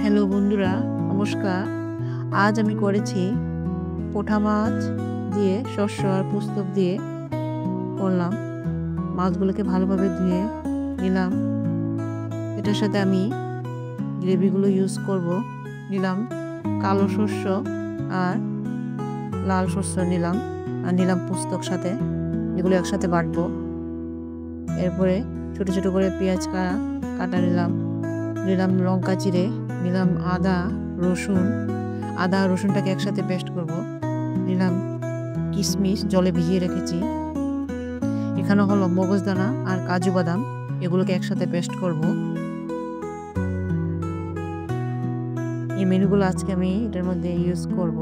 Hello বন্ধুরা, নমস্কার। আজ আমি করেছি পোঠা মাছ দিয়ে শস্য আর পুস্তক দিয়ে করলাম। মাছগুলোকে ভালোভাবে ধুয়ে নিলাম। এটার সাথে আমি গ্রেভিগুলো ইউজ করব। নিলাম কালো শস্য আর লাল শস্য নিলাম, আর নিলাম পুস্তক সাথে, এগুলো একসাথে বাটবো। এরপরে ছোট ছোট করে পেঁয়াজ কাটা নিলাম লঙ্কা চিড়ে নিলাম, আদা রসুনটাকে একসাথে পেস্ট করব। নিলাম কিশমিশ, জলে ভিজিয়ে রেখেছি। এখানে হলো মগজদানা আর কাজু বাদাম, এগুলোকে একসাথে পেস্ট করব। এই মেনুগুলো আজকে আমি এটার মধ্যে ইউজ করব,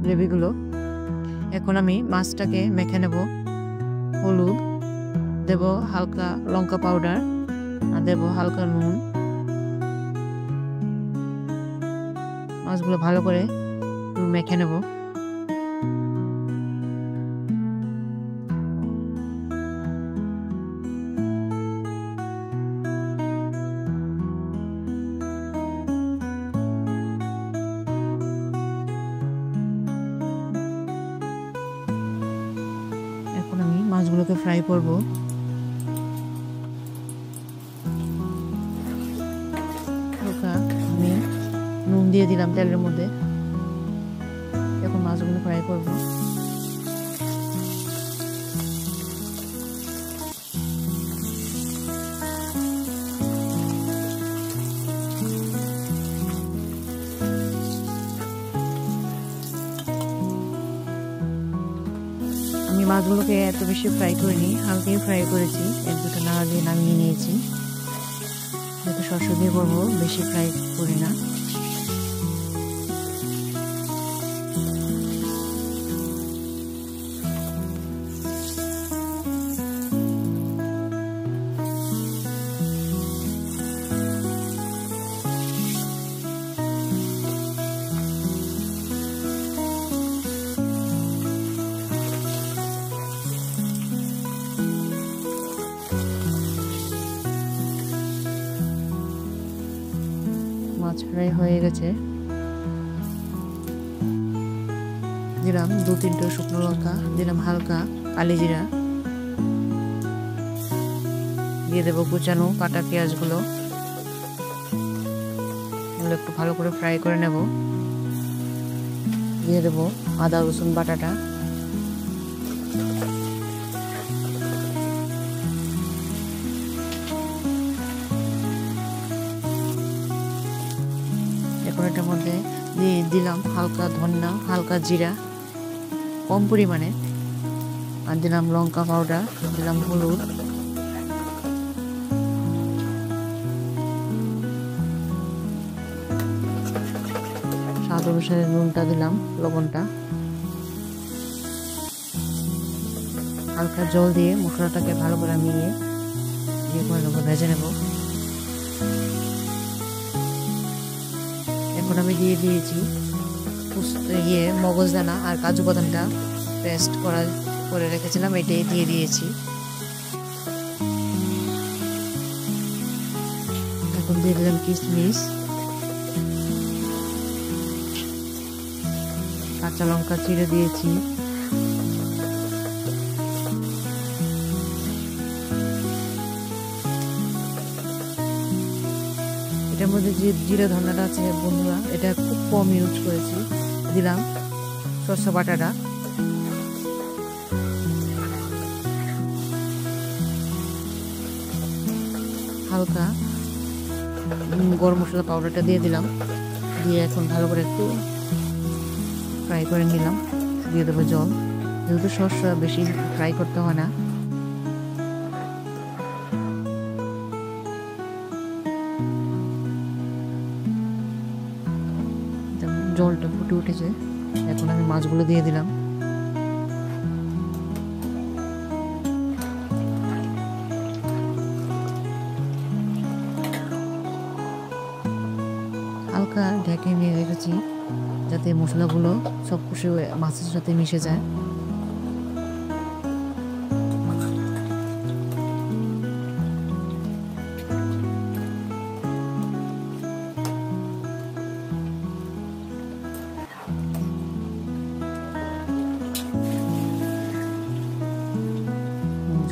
গ্রেভিগুলো। এখন আমি মাছটাকে মেখে নেব। হলুদ দেব, হালকা লঙ্কা পাউডার আর দেব হালকা নুন। মাছগুলো ভালো করে মেখে নেব। এখন আমি মাছগুলোকে ফ্রাই করব। আমি নুন দিয়ে দিলাম তেলের মধ্যে। এখন মাছগুলো ফ্রাই করব। আমি মাছগুলোকে এত বেশি ফ্রাই করিনি, হালকাই ফ্রাই করেছি। এক দুটো নাড়া দিয়ে নামিয়ে নিয়েছি। যেহেতু শস্য দিয়ে করবো, বেশি ফ্রাই করি না। মাছ ফ্রাই হয়ে গেছে। দিলাম 2-3টে শুকনো লঙ্কা, দিলাম হালকা কালি জিরা, দিয়ে দেবো কুচানো কাটা পেঁয়াজগুলো। এগুলো একটু ভালো করে ফ্রাই করে নেব। দিয়ে দেবো আদা রসুন বাটাটা। এখন এটার মধ্যে দিয়ে দিলাম হালকা ধনিয়া, হালকা জিরা কম পরিমাণে, আর দিলাম লঙ্কা পাউডার, দিলাম হলুদ, স্বাদ অনুসারে নুনটা দিলাম, লবণটা। হালকা জল দিয়ে মশলাটাকে ভালো করে মিলিয়ে ভেজে নেব। এখন আমি দিয়ে দিয়েছি মগজদানা আর কাজু বাদামটা পেস্ট করে রেখেছিলাম, এটাই দিয়ে দিয়েছি। এখন দিয়ে দিলাম কিশমিশ, কাঁচা লঙ্কা চিড়ে দিয়েছি। এটার মধ্যে যে জিরা ধনাটা আছে বন্ধুরা, এটা খুব কম ইউজ করেছি। দিলাম শস্য বাটাটা, হালকা গরম মশলা পাউডারটা দিয়ে দিলাম। দিয়ে এখন ভালো করে একটু ফ্রাই করে নিলাম। দিয়ে দেবো জল, যেহেতু শস্য বেশি ফ্রাই করতে হয় না। জলটা ফুটে উঠেছে, এখন আমি মাছগুলো দিয়ে দিলাম। হালকা ঢেকে নিয়ে রেখেছি যাতে মশলাগুলো সব কিছু মাছের সাথে মিশে যায়।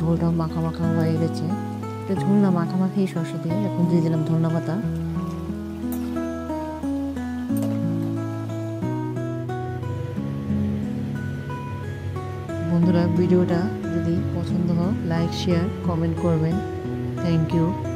ঝোলটাও মাখা মাখা হয়ে গেছে। এটা ঝোল না, মাখামাখি সরষে দিয়ে। এখন দিয়ে দিলাম ধনিয়া পাতা। বন্ধুরা, ভিডিওটা যদি পছন্দ হয় লাইক শেয়ার কমেন্ট করবেন। Thank you.